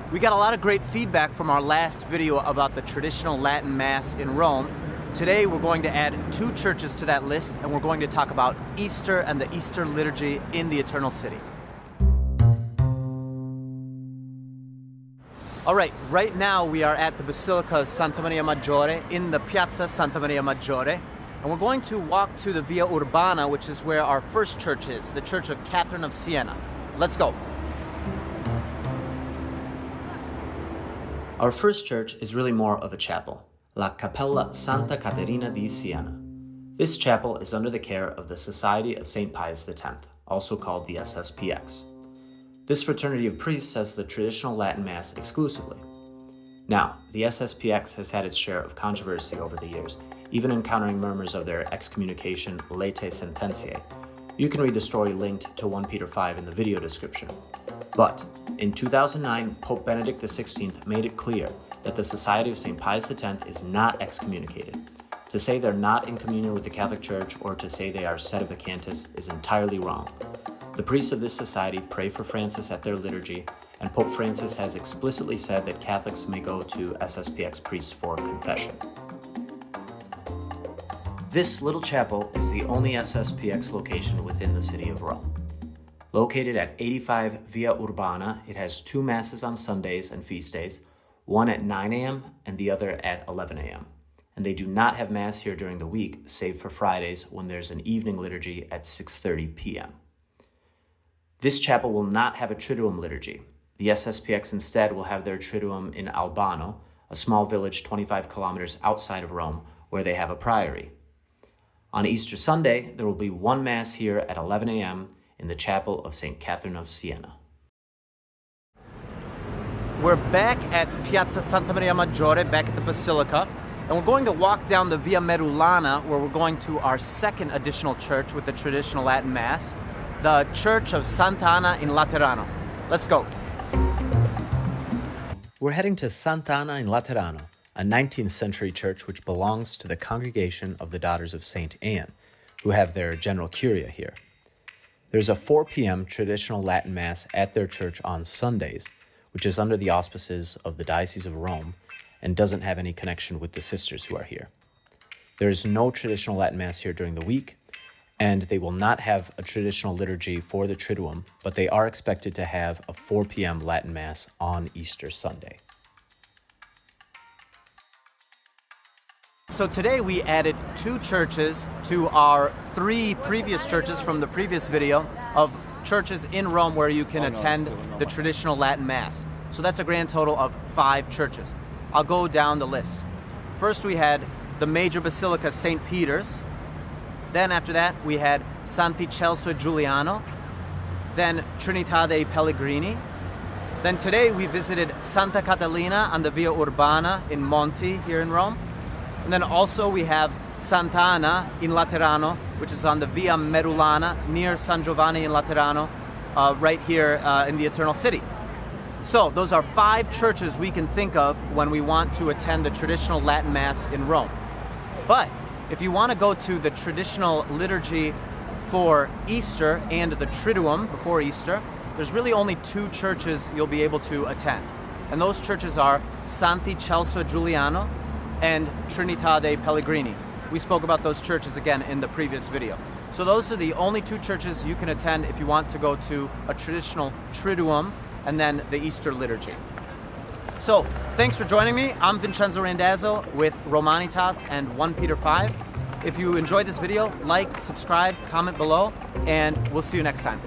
We got a lot of great feedback from our last video about the traditional Latin Mass in Rome. Today we're going to add 2 churches to that list, and we're going to talk about Easter and the Easter liturgy in the Eternal City. All right, right now we are at the Basilica of Santa Maria Maggiore in the Piazza Santa Maria Maggiore, and we're going to walk to the Via Urbana, which is where our first church is, the Church of Catherine of Siena. Let's go. Our first church is really more of a chapel, La Cappella Santa Caterina di Siena. This chapel is under the care of the Society of St. Pius X, also called the SSPX. This fraternity of priests says the traditional Latin Mass exclusively. Now, the SSPX has had its share of controversy over the years, even encountering murmurs of their excommunication latae sententiae. You can read the story linked to 1 Peter 5 in the video description. But in 2009, Pope Benedict XVI made it clear that the Society of St. Pius X is not excommunicated. To say they're not in communion with the Catholic Church or to say they are sedevacantists is entirely wrong. The priests of this society pray for Francis at their liturgy, and Pope Francis has explicitly said that Catholics may go to SSPX priests for confession. This little chapel is the only SSPX location within the city of Rome. Located at 85 Via Urbana, it has 2 masses on Sundays and feast days, one at 9 a.m. and the other at 11 a.m. And they do not have Mass here during the week, save for Fridays when there's an evening liturgy at 6:30 p.m. This chapel will not have a Triduum liturgy. The SSPX instead will have their Triduum in Albano, a small village 25 kilometers outside of Rome, where they have a priory. On Easter Sunday, there will be 1 Mass here at 11 a.m. in the chapel of St. Catherine of Siena. We're back at Piazza Santa Maria Maggiore, back at the Basilica, and we're going to walk down the Via Merulana, where we're going to our second additional church with the traditional Latin Mass, the Church of Sant'Anna in Laterano. Let's go. We're heading to Sant'Anna in Laterano, a 19th century church which belongs to the Congregation of the Daughters of St. Anne, who have their general curia here. There's a 4 p.m. traditional Latin Mass at their church on Sundays, which is under the auspices of the Diocese of Rome and doesn't have any connection with the sisters who are here. There is no traditional Latin Mass here during the week, and they will not have a traditional liturgy for the Triduum, but they are expected to have a 4 p.m. Latin Mass on Easter Sunday. So today we added 2 churches to our 3 previous churches from the previous video of churches in Rome where you can attend the traditional Latin Mass. So that's a grand total of 5 churches. I'll go down the list. First we had the major Basilica St. Peter's. Then after that we had Santi Celso e Giuliano. Then Trinità dei Pellegrini. Then today we visited Santa Catalina on the Via Urbana in Monti here in Rome. And then also we have Sant'Anna in Laterano, which is on the Via Merulana near San Giovanni in Laterano, right here in the Eternal City. So those are 5 churches we can think of when we want to attend the traditional Latin Mass in Rome. But if you want to go to the traditional liturgy for Easter and the Triduum before Easter, there's really only 2 churches you'll be able to attend. And those churches are Santi Celso e Giuliano and Trinità dei Pellegrini. We spoke about those churches again in the previous video. So those are the only 2 churches you can attend if you want to go to a traditional Triduum and then the Easter liturgy. So thanks for joining me. I'm Vincenzo Randazzo with Romanitas and 1 Peter 5. If you enjoyed this video, like, subscribe, comment below, and we'll see you next time.